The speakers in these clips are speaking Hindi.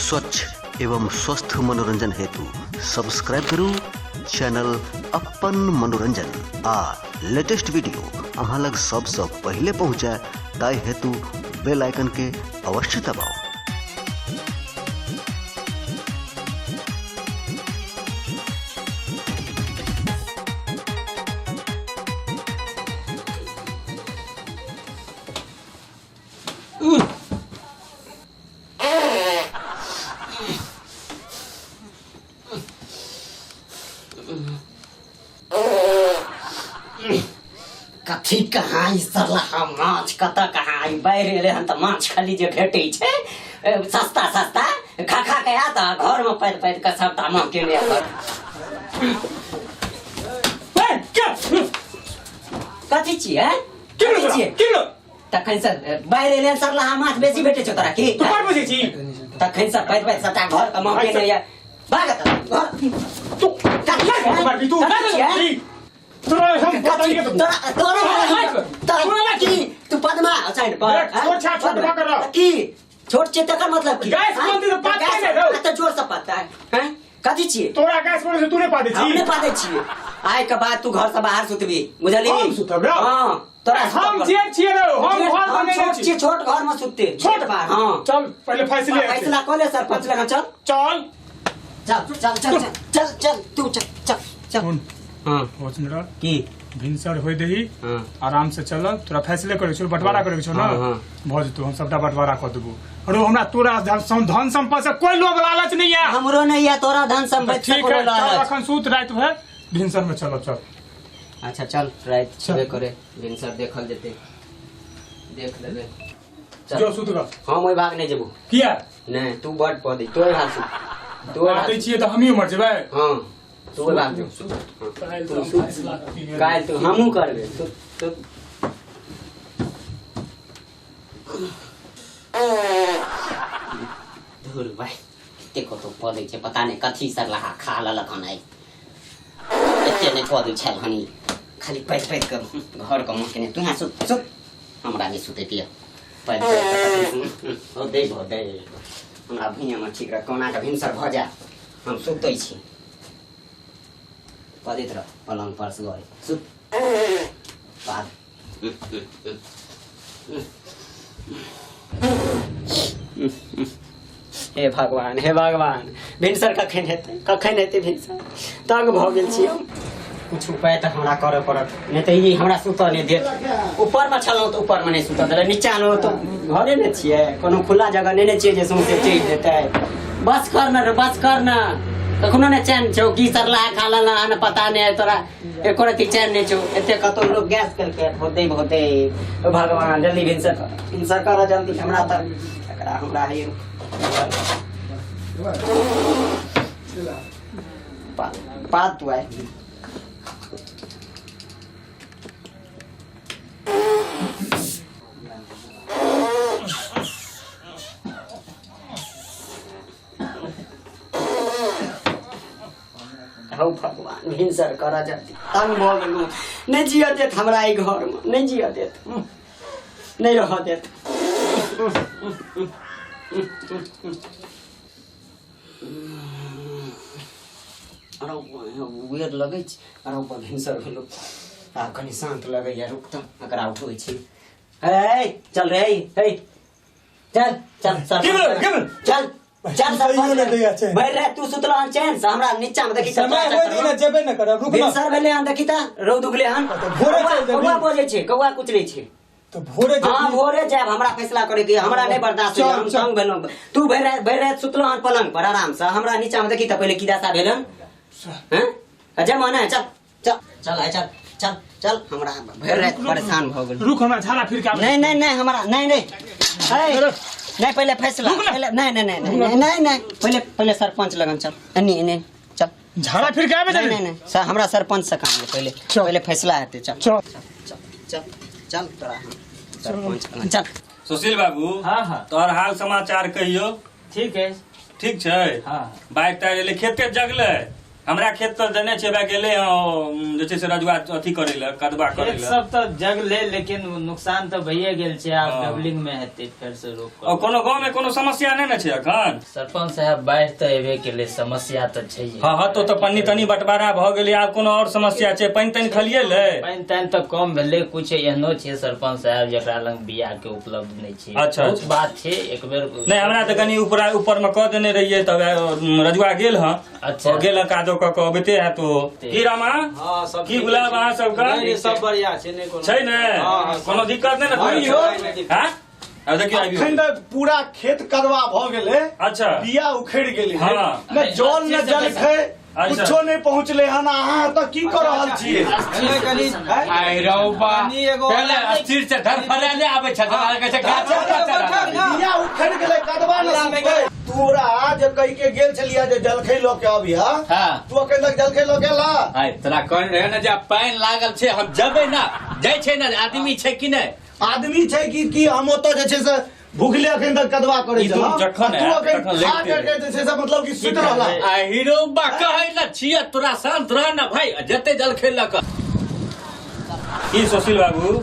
स्वच्छ एवं स्वस्थ मनोरंजन हेतु सब्सक्राइब करू चैनल अपन मनोरंजन आ लेटेस्ट वीडियो अहाँ लग सबसे पहले पहुँचे ताई हेतु बेल आइकन के अवश्य दबाओ। कथी कहाँ सरला माछ कतऽ कहाँ बैर एले हन त माछ खाली जे भेटै छै सस्ता सस्ता खा खा के आत घर में पैद पैद के सबटा माँ के ले कथी छियै किलो तखन से बैर एले सरला माछ बेसी भेटै छौ तोरा की तू पर बुझै छी तखन से पैद पैद सबटा घर के माँ के ले भागत घर तू कथी तू तू पद्मा साइड पर की छोट छे तकर मतलब की गैस बंद तो पात नहीं रो त जोर से पाता है कथी छिए तोरा गैस बंद से तू नहीं पादे छी हम नहीं पादे छिए आइ के बाद तू घर से बाहर सुतबी बुझली हम सुतब रो हां तोरा हम जेठ छिए रो हम घर में नहीं छी छोट घर में सुतते छोट बार हां चल पहले फैसला कर ले सरपंच लगा चल चल चल चल चल चल चल तू चल चल चल हां होच न की भिनसर होय दही हां आराम से चल तोरा फैसले करे छौ बंटवारा करे छौ ना भ जतो हम सबटा बंटवारा क देबो अरे हमरा तोरा धन संपत्ति से कोई लोभ लालच नहीं है हमरो नहीं है तोरा धन संपत्ति से कोई लालच अखन सूत रात भर भिनसर में चलो चल अच्छा चल रात छबे करे भिनसर देखल जेते देख लेबे जो सूत ग हम ओइ भाग नहीं जेबो किया नहीं तू बट प दे तोय हाथ तोय आते छिए त हमही मर जेबै हां तू ओइ भाग जो काल तू हमहू करबे तू धुर भाई देखो तो पदे छे पता नहीं कथी सरला खा ललक हन आई एते नहीं पदे छल हनी खाली पैद पैद कर घर का मुख ने तू हां सुत सुत हमरा नहीं सुते दिया पैद पैद हो दे हमरा भैया में ठीक रह कोना के भिनसर भ जा हम सुतै छी पदित रह पलंग पर से गए सुत बाद हे भगवान भिनसर कखन हेतै भिनसर तंग भ गेल छी हम कुछ उपाय त हमरा करे पड़त नहीं त ई हमरा सुत नहीं देत ऊपर में छलौ त ऊपर में नहीं सुत देले नीचा नो त घरे ने छियै कोनो खुला जगह नहीं छियै जे सौंसे चढ़ देतै बस कर न कखनो ने चैन छौ की सरला खाला ना पता नहीं तोरा एको रति चैन नहीं छौ एते कतो लोग गैस करके होते भगवान जल्दी भिनसर कर जल्दी हमरा त एकरा हमरा है पात तू है भगवान भिनसर करा जाती तंग भ गेलू नहीं जिया देत हमरा ई घर में नहीं जिया देत नहीं रह देत अरे वेयर लगे छ अरे पर भिनसर भेलो आ कनी शांत लगे या रुक त अगर उठबै छी ए चल रे ए चल चल चल चल चल बैठ रे तू सुतला हन चैन से हमरा नीचा में देखि समय होय दिन जेबे न करब रुक भिनसर भेले हन देखि त रौद उगले हन भोरे चल जेबी कौवा बोलै छै कौवा कुचरै छै तो भोरे हां भोरे जाब हमरा फैसला करे के हमरा नहीं बर्दाश्त होय हम संग भेलौ तू बैठ सुतला हन पलंग पर आराम से हमरा नीचा में देखि त पहले की दशा भेलन हैं जमाना चल चल चल चल चल चल हमरा भर रात परेशान भ गेल रुक हमरा झाड़ा फिर के नहीं हमरा नहीं नहीं पहले फैसला पहले नहीं पहले सरपंच लगन चल नहीं चल झाड़ा फिर के आबे नहीं सर हमरा सरपंच से काम पहले फैसला हेते चल चल चल तोरा सरपंच चल सुशील बाबू हाँ तोहर हाल समाचार कहियो ठीक है ठीक छै हाँ बाइक टायर ले खेते जगले हमरा खेत तो देने छे बा गेले जे छै से रजुआ अथी करे ले कदबा करे ले सब तो जग ले लेकिन नुकसान तो भइए गेल छै आब डबलिंग में हेतै फेर से रोक और कोनो गांव में कोनो समस्या नहीं न छै अखन सरपंच साहब बाढ़ तो एबे केले समस्या तो छै हां तो पन्नी तनी बंटवारा भ गेलै आब कोनो और समस्या छै पानी तनी खलिए ले पानी तानी तो कम भेलै कुछ एहनो छै सरपंच साहब जेकरा लग बिया के उपलब्ध नहीं छै अच्छा, बहुत अच्छा। बात छै एक बेर नहीं हमरा तो कनी ऊपर में कह देने रहिए तब रजुआ गेल हां अच्छा। गेल कादो क के अबते है तो की रामा हां सब की गुलाब अहाँ सबका नहीं सब बढ़िया छै नहीं कोनो छै ने कोनो दिक्कत नहीं न हां अब देखिए अखन तक पूरा खेत कदवा भ गेलै अच्छा बिया उखड़ गेलै हाँ। न जल न जल छै अच्छा। कुछो नहीं पहुँचले हन अहाँ त की कर रहल छियै आई रौबा पहले अस्थिर से धरफड़ाले आबै छ कहै छै गाछ बिया उखड़ गेलै कदवा न सुखै तोरा जे कहि के गेल छलिया जे जलखै ल के अबिया हां तू अखन तक जलखै ल गेला आई तोरा कहन रहे न जे पानी लागल छै हम जबै ना जाय छै न आदमी छै कि नहीं आदमी छै कि हम ओतऽ जे छै से भूखले अखन तक कदवा करे ई तू जखन तू है, अखन तखन खा लगिते के जे छै से मतलब कि सुति रहला आ हीरोबा कहै न छियै तोरा शांत रह न भाई जते जल खेल क की सुशील बाबू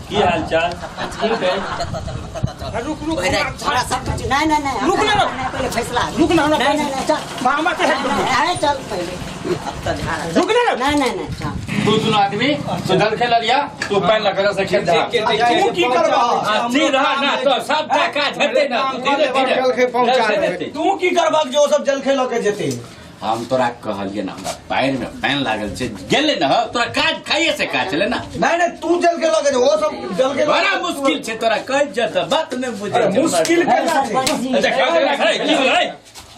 की हाल चाल ठीक है रुक थोड़ा सब नहीं रुक ना। पहले फैसला रुक ना ना नहीं चल मामा के नहीं चल पहले अब तो झाड़ा रुक ना नहीं चल तू दोनों आदमी तो जल खेल लिया तू पैन लगा से खेल जा तू की करबा अस्थिर रह ना तो सब काज हेतै ना तू धीरे धीरे पहुंचा देतै तू की करबा जो सब जलखै ल के जेते हम तोरा कहलिए ना हमरा पैर में पैन लागल छै गेले न तोरा काज खाइए से काज चले ना नहीं तू जलखै ल के वो सब जलखै बड़ा मुश्किल छै तोरा कह जत बात नहीं बुझे छै। मुश्किल केना छै अच्छा क्या की बोल रे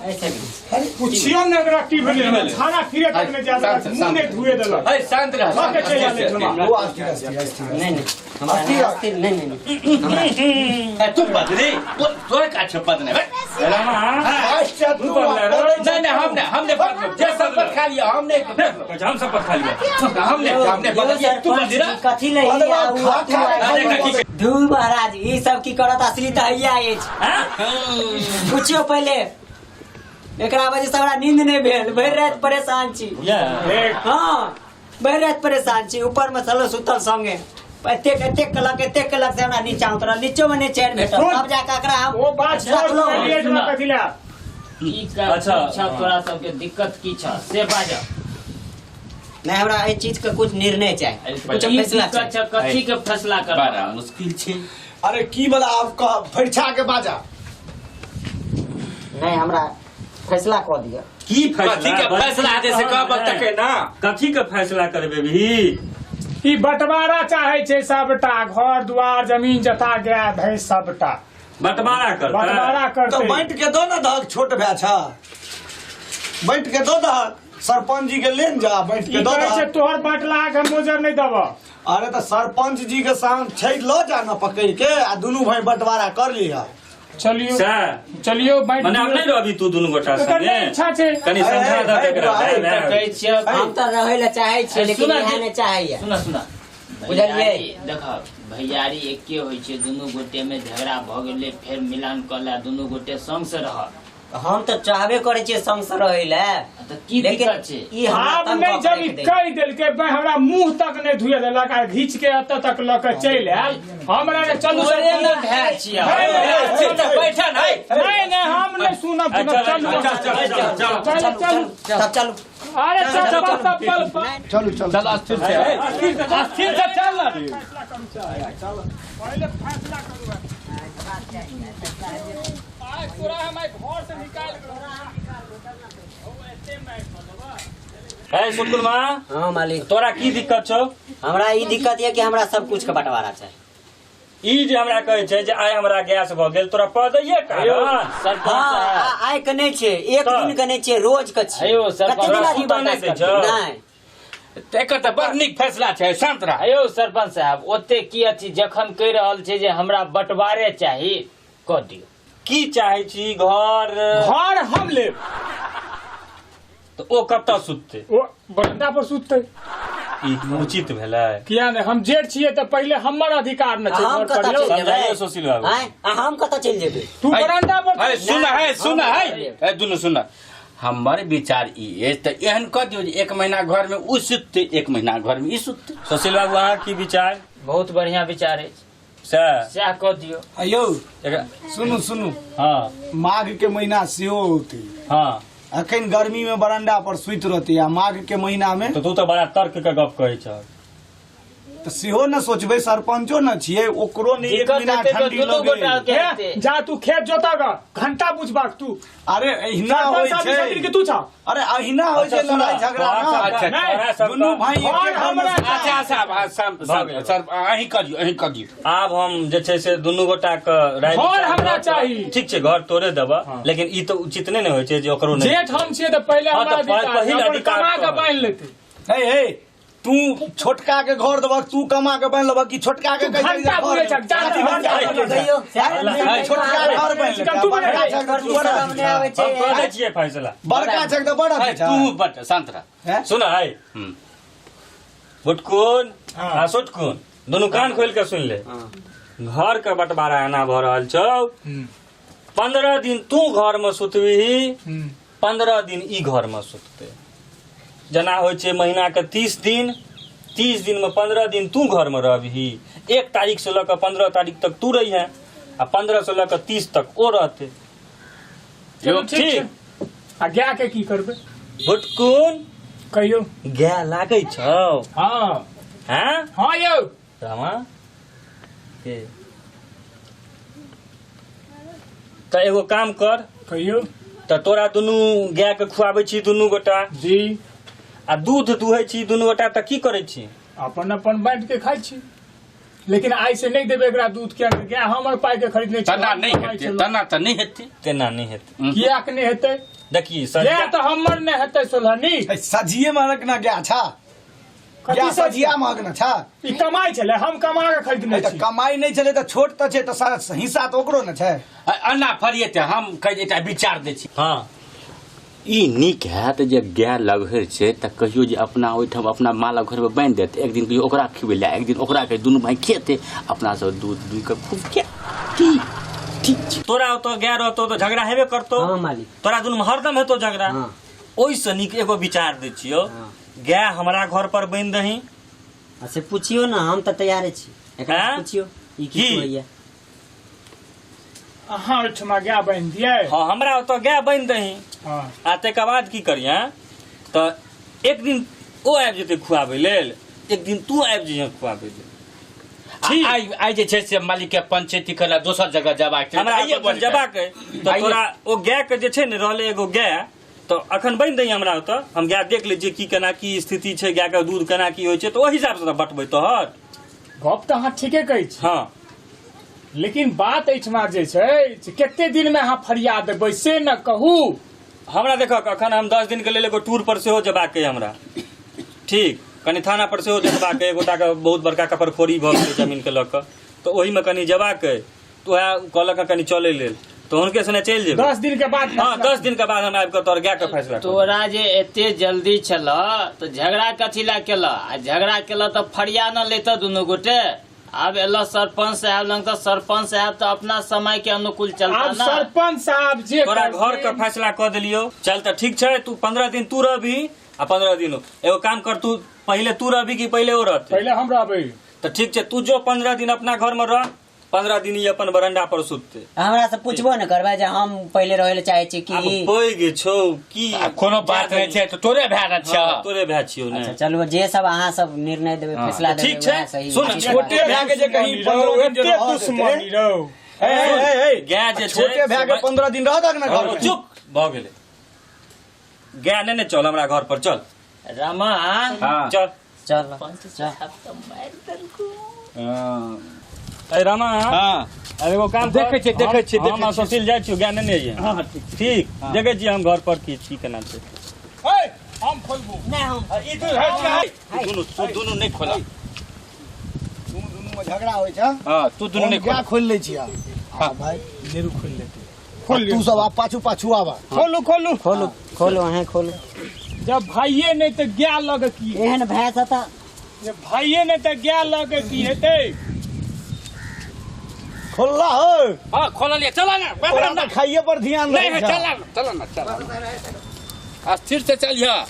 ऐसे भी पुछियो ने अगर की भेलै खाना फिरे तक में ज्यादा मुंह ने धुए देलक ए शांत रह लऽ के चलि आले वो अस्थिर नहीं हमारा अस्थिर नहीं तू बदली तोरा का छै पद नहीं रामा अच्छा तू नहीं हमने जे सब पर खा लिया हमने हम सब खा लिया हमने बदलिए तू बदली रे कथी नहीं धूल महाराज ये सब की करत असली दहिया अछि पूछियो पहले एकरा वजह से हमरा नींद नहीं भेल भरि रात परेशान छी हाँ भरि रात परेशान छी ऊपर में चलो सुतल संगे एतेक कलक से हमरा नीचा उतरल नीचो में नहीं चैन भेटल तब जाके एकरा हम वो बात छोड़ लो लिए जमा कथिला की का अच्छा तोरा सब के दिक्कत की छ से बाजा नहीं हमरा एहि चीज के कुछ निर्णय चाहिए कुछ फैसला चाहिए कथी के फैसला कर बड़ा मुश्किल छै अरे की बोला आप फरिछा के बाजा नहीं हमरा फैसला कह दिया की कथी के फैसला दे से कहब तक ना कथी के फैसला करबे भी ई बंटवारा चाहे छै सबटा घर द्वार जमीन जता गया भैंस सबटा बंटवारा करता बंटवारा तो करते बांट के दो ना दहक छोट भै छ बांट के दो दहक सरपंच जी के लेन जा बांट के ई दो कहै छै दहक तोहर बाटला के मोजर नहीं देब अरे तो सरपंच जी के साथ छै ल जा ना पकड़ के आ दुनू भाई बंटवारा कर लिया चलियो सर चलियो बांट मने हम नहीं रहबी तू दुनू गोटा संगे इच्छा छै कनी समझा द एकरा कहै छियै हम तो रहे ला चाहे छियै लेकिन सुना यहाँ जे- नहीं चाहिए सुना बुझलियै? देख भैयारी एके होइ छै दुनू गोटे में झगड़ा भ गेलै फेर मिलान कला दुनू गोटे संग से रह हम तो चाहबे करे छियै संग से रहे ला त की दिक्कत छै ई हमरा आब तंग नहीं कऽ जब के ई राखि दै। कहि देलकै भाई हमरा मुंह तक नहीं धुए देलक आ घीच के एतऽ तक लऽ के चलि आयल हमरा ने चलू तोरे सर न भए छियै बैठा नहीं नहीं हम नहीं सुनब चलू चलू तब चलू अरे चप्पल चल अस्थिर से अस्थिर से चल पहले फैसला करू आज तोरा हम घर से निकाल ए सुकुल मां हाँ मालिक तोरा की दिक्कत छौ हमरा ई दिक्कत ये कि हमरा सब कुछ के बंटवारा चाहिए ई जे हमरा कहै छै जे आइ हमरा गैस भ गेल तोरा पद दैये का हाँ आइ के नहीं छै एक तऽ। दिन के नहीं छै रोज के छै अयो, सरपंच, कते दिन तोरा आदमी सुतऽ नहि बर्दाश्त दै छौ? करतै? नहीं एकर त बड़ नीक फैसला छै शांत रह अयो सरपंच साहब ओते की अथी जखन कहि रहल छै जे हमरा बंटवारे चाही कह दियौ की चाहे छी घर घर हम लेब तो ओ कतऽ सुतते ओ बरंडा पर सुततै ई उचित भेलै किया नहीं हम जेठ छियै तऽ पहिले हमर अधिकार न छै हम घर पर कतऽ यौ। चलि समझाइयो जेबै सुशील बाबू आँय? आ हम कतऽ चलि जेबै तू बरंडा पर अरे सुन है ए दुनु सुन हमर विचार ई है तो एहन कह दियो जे 1 महीना घर में उ सुतते 1 महीना घर में ई सुतते। सुशील बाबू अहाँ की विचार? बहुत बढ़िया विचार है, सएह कह दियो। अयो सुनू सुनू, हाँ माघ के महीना सेहो होते, हाँ अखन गर्मी में बरंडा पर सुत रहते आ माघ के महीना में तो तू तो बड़ा तर्क के गप कहै छ। तो सेहो न सोचबे, सरपंचो न छियै, ओकरो ने 1 महीना ठंडी लगे। जा तू खेत जोता गा, घंटा बुझबाक तू। अरे अहिना होय छै कि तू छ? अरे अहिना होय छै लड़ाई झगड़ा ना, दुनू भाई एके घर में। अच्छा सर अहीं कह दियो। आब हम जे छै से दुनू गोटा के राय घर हमरा चाही। ठीक छै, घर तोरे देबा, लेकिन ई तो उचित नहि ने होय छै जे ओकरो नहि। जेठ हम छियै त पहिले हाँ, हमरा तो पहिल अधिकार कमा तो के है। बांध लेते। हे तू छोटका के घर देबक, तू कमा के बन लेबक कि छोटका के कहि घंटा बुझे छ, छोटका घर बन ले, बड़का छक तू बड़ा सामने आवे छै। हम करै छियै फैसला। बड़का छक त बड़ा छै। तू बट शांत रह। सुन है बुटकुन आ सुटकुन दोनों कान खोल के सुन ले। घर के बंटवारा एना भ रहल छौ, 15 दिन तू घर में सुतबी, 15 दिन ई घर में सुतते। जना होइ छै महीना के 30 दिन, 30 दिन में 15 दिन तू घर में रहबी। 1 तारीख से लऽ 15 तारीख तक तू रही है, आ 15 से लऽ 30 तक ओ रहते। ठीक। आ गाय के की करबे? बुटकुन कहियो गाय लागै छौ? हाँ हैं? हाँ यौ रामा के त एगो काम कर, कहियो त तोरा दुनू गाय के खुआबै छी दुनू गोटा, जी। आ दूध दुहै छी दुनू गोटा, त की करै छी? अपन अपन बांट के खाइ छी, लेकिन आइ से नहीं देबे एकरा दूध के। गाय हमर पाई के खरीदने छी, तना नहीं हेतै, तना त नहीं हेतै। केना नहीं हेतै? किया के नहीं हेतै? देखी गाय तो हमर नहीं हेतै सोलहनी। सजिए महक ना गया छा, गया सजिया महक ना छा। ई कमाई छले, हम कमा के खरीदने छी। कमाई नहीं चले तो छोट तो छै, तो हिस्सा तो ओकरो न छै। अन्ना फरिए ते हम कह एकटा विचार दै छी। हाँ ई नीक हैत जे गाय लगहर छै त कहियो जे अपना ओहिठाम अपना माल घर में बांध देत, एक दिन कहियो ओकरा खिबेला, एक दिन ओकरा के दुनू भाई खेते, अपना सब दूध दुह के खूब के। ठीक छै। तोरा तो गाय रहतो तो झगड़ा हेबे करतो। हाँ मालिक। तोरा दुनू में हरदम हेतो झगड़ा। हाँ। ओइसे नीक एगो विचार दै छियो, गाय हमरा घर पर बांध दही। से पूछियो ना, हम तो तैयार छी। एकरा हाँ? पूछियो ई की होइया। अहाँ ओहिठमा गाय बांध दियै। हाँ हमरा तो गाय बांध दही, हाँ आ तकर बाद की करिया त एक दिन ओ आबि जेतै खुआबै लेल, एक दिन तू आबि जइहे खुआबै लेल। आई जे छै से मालिक के पंचायती कला दोसर जगह जबाक छै, हमरा अपन जबाक है तो तोरा ओ गाय के जे छै ने रहले एगो गाय, तो अखन बनि दही हमरा ओतऽ, हम गाय देख लै छियै की केना की स्थिति छै, गाय के दूध केना की होइ छै, तो ओहि हिसाब से बटबै तोहर। गप तो अहाँ ठीके कहै छी, हाँ लेकिन बात एहिठमा जे छै से कते दिन में अहाँ फरियाद देबै से न कहू। हमरा देखक अखन हम 10 दिन के लेल एगो टूर पर सेहो जबाक है हमरा। ठीक, कनि थाना पर सेहो जबाक है, एगोटा के बहुत बड़का कपरखोरी भऽ गेलै जमीन के लऽ कऽ, तो ओहि में कनि जबाक है, तो वएह कहलक कनि चलै लेल, तो हुनके सने चलि जेबै। 10 दिन के बाद? हाँ 10 दिन के बाद हम आबि कऽ तोहर गाय के फैसला करब। तोरा जे एते जल्दी छल तो झगड़ा कथी ला केल? आ झगड़ा केल तो फरिया न लेत दुनू गोटे। अब एल सरपंच साहब लंग, तो सरपंच साहब तो अपना समय के अनुकूल चलता आब ना। सरपंच साहब जे तोरा घर के फैसला कऽ देलियो, चल त ठीक छै, तू 15 दिन तू रहबी आ 15 दिन एगो काम कर, तू पहले तू रहबी कि पहले ओ रहते? पहले हम रहबै। तो ठीक छै, तू जो 15 दिन अपना घर में रह, 15 दिन ये अपन बरंडा पर सुतते। हमरा से पूछबो न करबा जे हम पहले रहे ले चाहे छी अब की? पैघ छौ की कोनो बात नहीं छै, तो तोरे भए न छ। हाँ, तोरे भए छियौ ने। अच्छा चलू, जे सब अहाँ सब निर्णय देबै, फैसला देबै, ठीक छै, वएह सही। सुन, छोटे भए के जे कहीं 15 दिन एते दुश्मनी रहो। गाय जे छै छोटे भए के 15 दिन रहतक न घर में। चुप भऽ गेलै, गाय ने चल हमरा घर पर चल। रमा हाँ चल चल चल। ए रामा, हाँ एगो काम देखै छी, देखै छी, देखै हम छी। सुशील जाइ छियौ, गाय ने ये। हाँ ठीक। ठीक, देखै छी हम घर पर की केना छै। ए हम खोलबो नहीं हम ई तो है दुनू नहीं खोला। दुनू में झगड़ा होय छै। हाँ तू दुनू नहीं क्या खोला। खोल ले छिया? हां भाई जरूर खोल लेते। खोल तू सब आप पाछू पाछू आवा। खोलू खोलू खोलू खोलू, अहें खोलू। जब भाइये नहीं तो गाय लग की, एहन भैंस था जब भाइये नहीं तो गाय लग की हेतै। खोलला हो। हाँ खोला ले, चला ना ओकरा खाइए पर ध्यान नहीं रहे है, चला ना, चला ना, चला ना। स्थिर से चलिया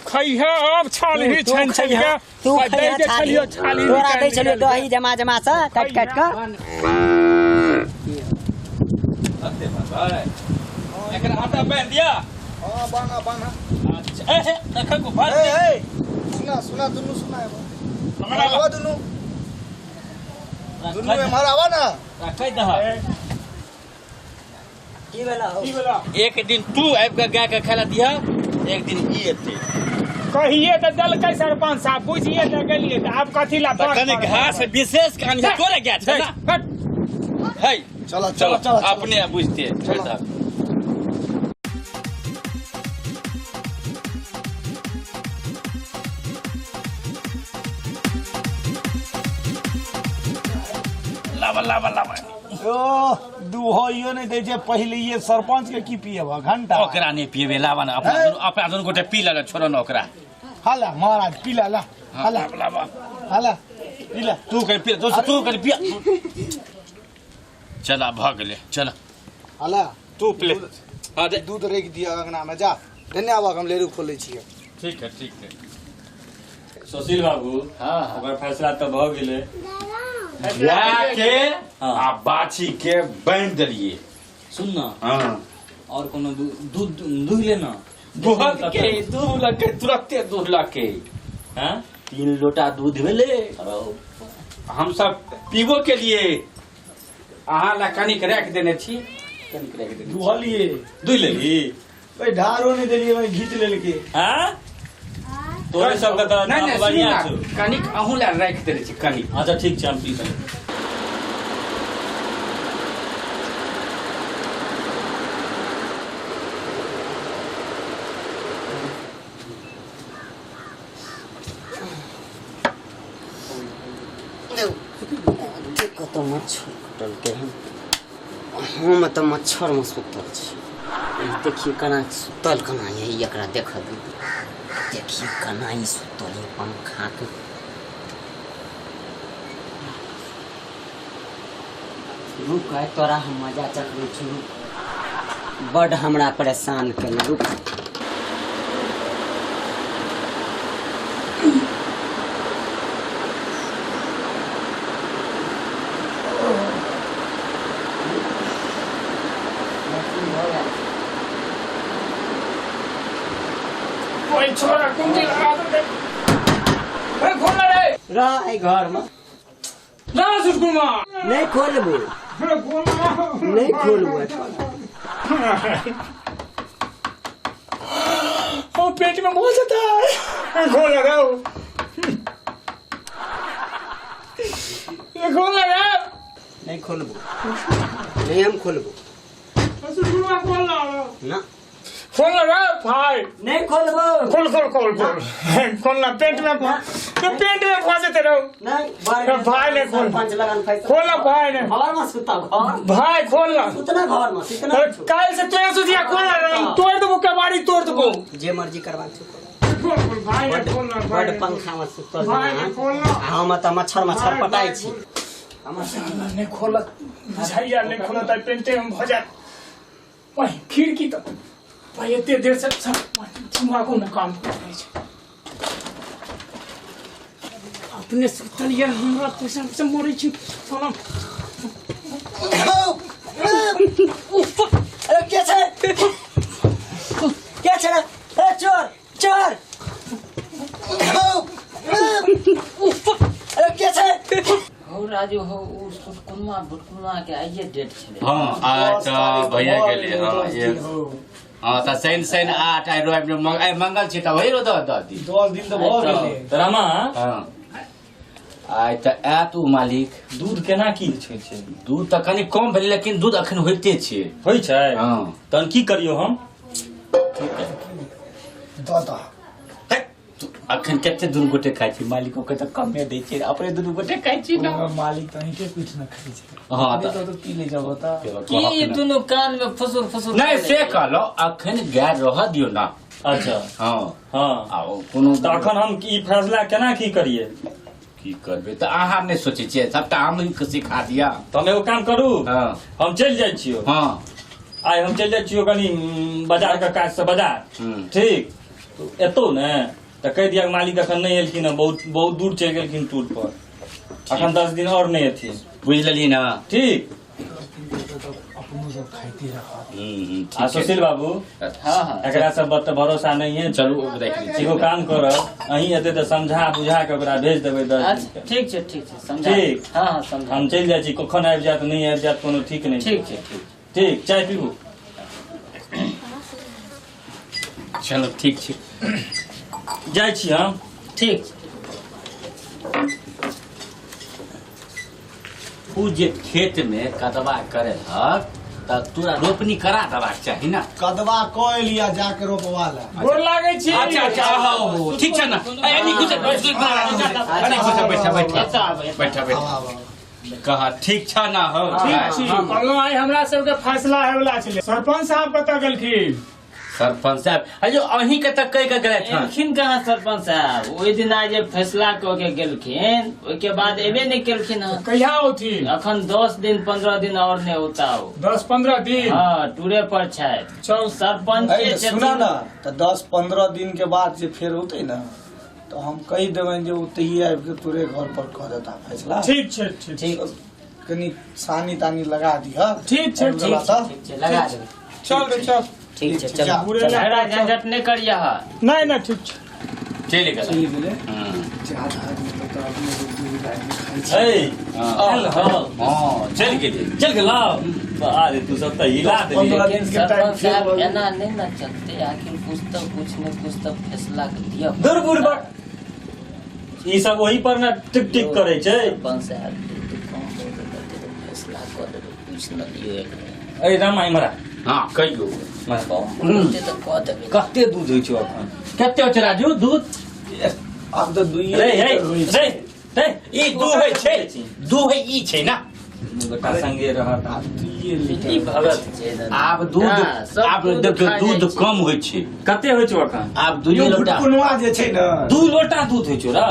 खैहा अब छाल ही छन छन के तू दे दे छलियो छाली तोरा दै छलियो दही जमा जमा से काट काट के अते भाई एकरा आटा बांध दिया हां बाना बाना अच्छा ए देखा को बांध ए सुना दुनु सुना है हमारा आवा दुनु दुनु हमारा आवा ना रखै दह की भेला हो एक दिन तू आबि के गाय के खाला दिया एक दिन ई एते कहिए त दल कै सरपंच साहब बुझिए त गेलिए त आप कथि ला बात कने घास विशेष कहानी से तोरे गया छै ना है चलो अपने बुझते चल लावा दुहइयो नहीं दे छै पहले ये सरपंच के की पिएबा घंटा ओकरा नहीं पिएबे लावा ना अपना दुनु गोटे पी ले छोड़ो ना ओकरा हाला महाराज पीला ला हाला हाला पीला तू कर पी तू कर पी चला भाग ले चला हाला तू प्ले हां दे दूध रेख दिया अंगना में जा धन्यवाद हम लेरू खोले छिए ठीक है सुशील बाबू हां ओकर फैसला त भ गेलै गाय के आ बाछी के बांध देलिए सुन ना हां और कोनो दूध दूध लेना दूध के दूध लगे तुरंते दूध लगे हैं 3 लोटा दूध भेले हम सब पीबो के लिए अहाँ ला कनिक रख देने छी कनिक रख देने दुहलिए दूध लेली भाई ढारो नहीं देलिए भाई घीच लेलके हैं तोरे सब का नहीं बढ़िया बढ़िया छ कनिक अहूँ ला रख देने छी कनिक अच्छा ठीक छै हम पी लेब कत मच्छर कटल के हम त मच्छर में सुतल छी देखिए कना सुतल कना यही एकरा देख देखिए कना ई सुतल पंखा के रुक आइ तोरा हम मजा चकबै छी बड हमरा परेशान केलु रुक कोई छोरा कुंडी लगा दे ए खोल रे रह आई घर में ना सुकुमा नहीं खोलबो नहीं खोलबो ओ पेट में बहुत जाता है खोल लगाओ ये खोल लगा नहीं खोलबो नहीं हम खोलबो सुकुमा खोल ला ना खोल लगा भाई नहीं खोलबो खोल खोल खोल खोल खोल ना पेट में फंसे रहो नहीं भाई ने खोल पंच लगान फैसला खोल ना भाई ने घर में सुता घर भाई खोल ना उतना घर में इतना काल से तोय सुधिया खोल ना तोड़ दबो कबाड़ी तोड़ दबो जे मर्जी करवा खोल खोल भाई ने खोल ना बड़ पंखा में सुतल भाई ने खोल ना हम त मच्छर पटाई छी ने खोल बुझाइया ने खोल त पेंटे में भजा वही खिड़की तो भाई इतने देर से सब दिमागो में काम कर रहे छै अपने सुतलिया हमरा पैसा से मरे छी साला अरे क्या छे ए चोर अरे क्या छे हो राजू हो उ सुकुमा बुटकुमा के आइए डेट छले हां आज भैया गेले हां ये हां त सैन 8 आई रोब मंगल छी त वही रो 10 दिन तो बहुत गेले रामा हां आइ त आ तू मालिक दूध केना की छै दूध त कनी कम भेल लेकिन दूध अखन होइते छै होय छै हां तहन की करियो हम दादा अखन कते दुनु गोटे खाइ छी मालिको के त कमे दै छै अपने दुनु गोटे खाइ छी ना मालिक तो इनके कुछ न खाई छै हां तो पी ले जाबो त की दुनु कान में फसुर नहीं से कहलो अखन गाय रह दियो ना अच्छा हां हां आओ कोनो त अखन हम ई फैसला केना की करिए की करबे त अहाँ नहीं सोचे छियै सबटा हम ही सिखा दिया त हम एगो काम करू हां हम चल जाइ छियो हां आइ हम चलि जाइ छियौ कनि बाजार के काज से बाजार ठीक तो एतौ ने तऽ कहि दिया मालिक अखन नहि एलखिन हँ बहुत दूर चलि गेलखिन टूर पर अखन 10 दिन और नहीं एथिन बुझ लेलियै ना ठीक आ सुशील बाबू एकरा सब पर भरोसा नहीं है चलू एगो काम करब अहीं एते तऽ समझा बुझा के ओकरा भेज देबै 10 दिन ठीक छै समझा ठीक हाँ समझा हम चलि जाइ छी कखन आबि जायत नहीं आबि जायत कोनो ठीक नहीं ठीक छै ठीक चाय पीबू चलो ठीक छै जाइ छी हम ठीक उ जे खेत में कदवा करे हक त तोरा रोपनी करा देबाक चाही ना कदवा कऽ लिया जाके रोपवा ले गोर लागै छी अच्छा हो ठीक छै ना एनी कुछ बैठा कहा ठीक छ ना हो ठीक छी कहलहुँ आइ हमरा सबके फैसला है वाला छलै सरपंच साहब कतऽ गेलखिन सरपंच साहब अयो अहीं के तक कहि के गेलैथ हन एलखिन कहाँ सरपंच साहब ओहि दिन आज फैसला कऽ के गेलखिन ओहिके बाद एबे नहीं केलखिन हँ कहिया होथिन अखन 10 दिन 15 दिन और नहीं होता हो 10-15 दिन हाँ टूरे पर छै चल सरपंच सुना ना तो 10-15 दिन के बाद जे फेर होते ना तो हम कही देबनि जे ओतही आबि के तोरे घर पर कह देता फैसला ठीक छै ठीक कनी सानी तानी लगा दिह ठीक छै लगा देबै चल रे चल ठीक छै चलो झगड़ा झंझट नहीं करिया नहीं ठीक छै चलि गेलै चल गेलौ अरे तू सब तऽ हिला देली सरपंच साहब एना नहीं ना चलते आखिर कुछ न कुछ तो फैसला दिया दूर बुरबक ई सब वही पर ना टिक टिक करे छै सरपंच साहब फैसला कर दे कुछ न दियो अरे रामा इमरा हां कहियो कते दूध होइ छौ अखन कते हो छै राजू दूध अब तो दुई रे ई दू होइ छै दू होइ ई छै ना बेटा संगे रहत ई भगत छै आब दूध आब देखियो दूध कम होइ छै कते होइ छौ अखन आब 2 लोटा कुनवा जे छै ना 2 लोटा दूध होइ छौ रे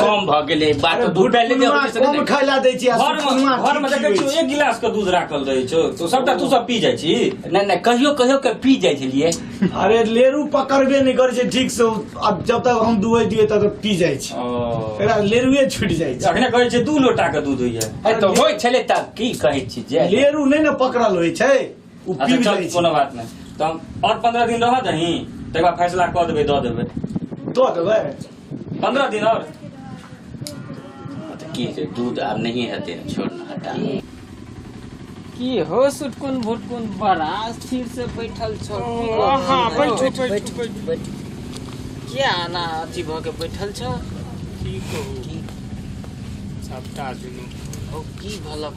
कम भ गेलै बात दूध डाले कम खाइला दै छी घर में देखै छियौ 1 गिलास के दूध राखल रहै छौ तो सबटा तू सब पी जाइ छी नहीं कहियो के पी जाइ छलिए अरे लेरू पकड़बे नहीं करे छै ठीक से अब जब तक हम दुहै दिए तब तक पी जाइ छी एकरा लेरुए छूट जाइ छै अखने कहै छै 2 लोटा के दूध होइया तो होय छले त की कहै छी जे लेरू नहीं ना पकड़ल होइ छै उ पी अच्छा जाइ चल छै कोनो बात नहीं तो हम और 15 दिन रह दही तकर बाद फैसला क देबै द देबै तो देबै 15 दिन और की छै दूध आब नहीं हेते छोड़ ना हटा की हो सुटकुन भुटकुन बड़ा स्थिर से बैठल छौ हां बैठ क्या आना अथी भ के बैठल छौ की कहू सबटा दुनू की भला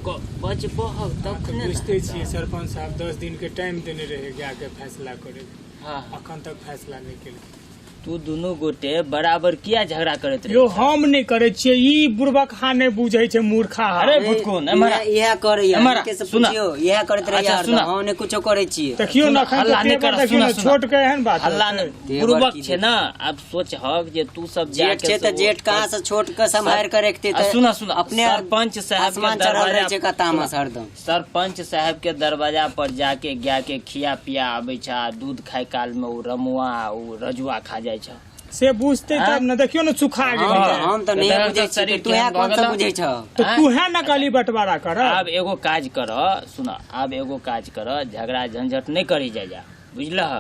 बच बहक तखने बुझते छियै सरपंच साहब 10 दिन के टाइम देने रहे जाके फैसला करे हाँ अखन तक फैसला नहीं केलकै तू दुनू गोटे बराबर किया झगड़ा करैत रहे यो हम नहीं करे छियै ई बुर्बकहा नहीं बुझै छै मूर्खा अरे भुटकुन हमरा इहे करैया हमरा के से सुना पूछियो इहे करैत रहैया अच्छा, सुना। हम ने कुछो करै छियै देखियो ना हल्ला नहीं कर देखियो ना छोट के एहन बात हल्ला छै। पूर्वक छै ना अब सोच हक जे तू सब जेठ जाके छै त जेठ कहाँ से छोट के संभार के रखते त सुना अपने सरपंच साहब आसमान के चढ़ल रहे दरवाजा छै का तामस हरदम सरपंच साहब के दरवाजा पर जाके गाय के खिया पिया आबै छै दूध खाय काल में उ रमुआ उ रजुआ खा जाय छै से बुझते तब न देखियो ना सुखा गेल हम त नहीं बुझै छी तू है कोन सा बुझै छ तो तू है ना काली बंटवारा कर आब एगो काज कर सुना आब एगो काज कर झगड़ा झंझट नहीं करी जा बुझलह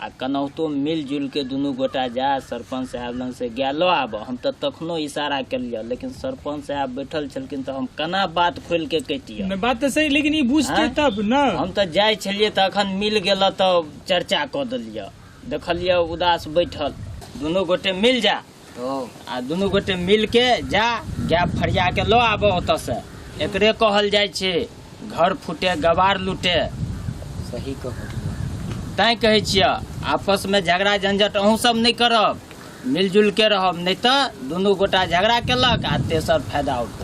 आ कनौतो मिलजुल के दुनू गोटा जा सरपंच साहब लंग से गेलो आब हम तो तखनो इशारा केलिए लेकिन सरपंच साहब बैठल छलखिन तो हम केना बात खोल के कहितिए बात तो सही लेकिन ई बुझते तब न हम तो जाय छलिए त अखन मिल गेल तो चर्चा क देलिए देखलिए उदास बैठल दुनू गोटे मिल जा आ दुनू गोटे मिल के जा गाय फरिया के लो आब ओतऽ से एकरे कहल जाइ छै घर फूटे गवार लूटे सही कहलिए तैं कहै छियै आपस में झगड़ा झंझट अहूँ सब नहीं करब मिलजुल के रहब नहीं तो दुनू गोटा झगड़ा केलक आ तेसर फायदा उठेलक